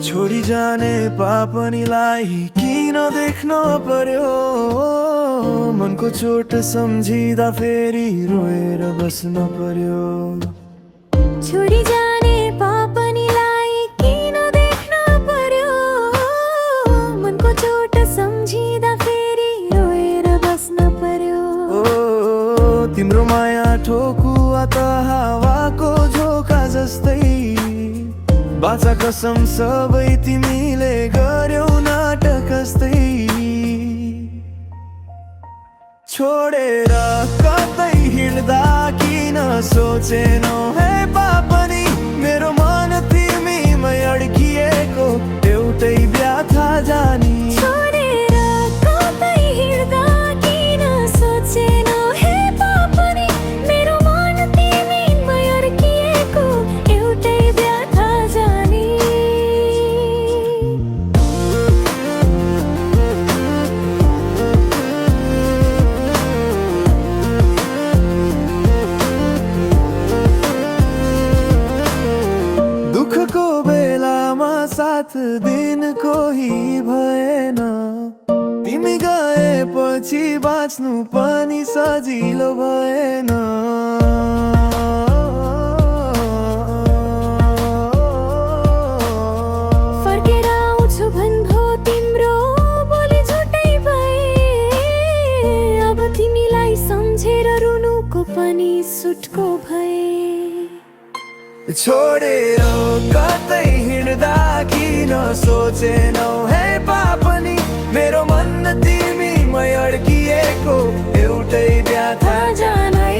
छोडी जाने पापनीलाई किन देख्न पर्यो। मनको चोट सम्झिँदा फेरि रोएर बस्न पर्यो। छोडी जाने पापनीलाई किन देख्न पर्यो। मनको चोट सम्झिँदा फेरि रोएर बस्न पर्यो। ओ तिम्रो माया ठोकुवा त हावाको झोका जस्तै। बाचा कसम सबै तिमीले गर्यौ नाटक जस्तै। छोडेर कतै हिँड्दा किन सोचेनौ हे पापनी। मेरो मन तिमीमै अड्किएको एउटै व्यथा जानी। छोडेर कतै हिँड्दा किन सोचेनौ हे पापनी। मेरो मन तिमीमै अड्किएको एउटै व्यथा जानी। दुःखको बेलामा साथ दिन कोही भएन। तिमी गएपछि बाँच्नु पनि सजिलो भएन। फर्केर आउँछु भन्भो तिम्रो बोली झुटै भए। अब तिमीलाई सम्झेर रुनुको पनि सुटको भए। छोडेर कतै हिँड्दा किन सोचेनौ हे पापनी। मेरो मन तिमीमै अड्किएको एउटै व्यथा जानै।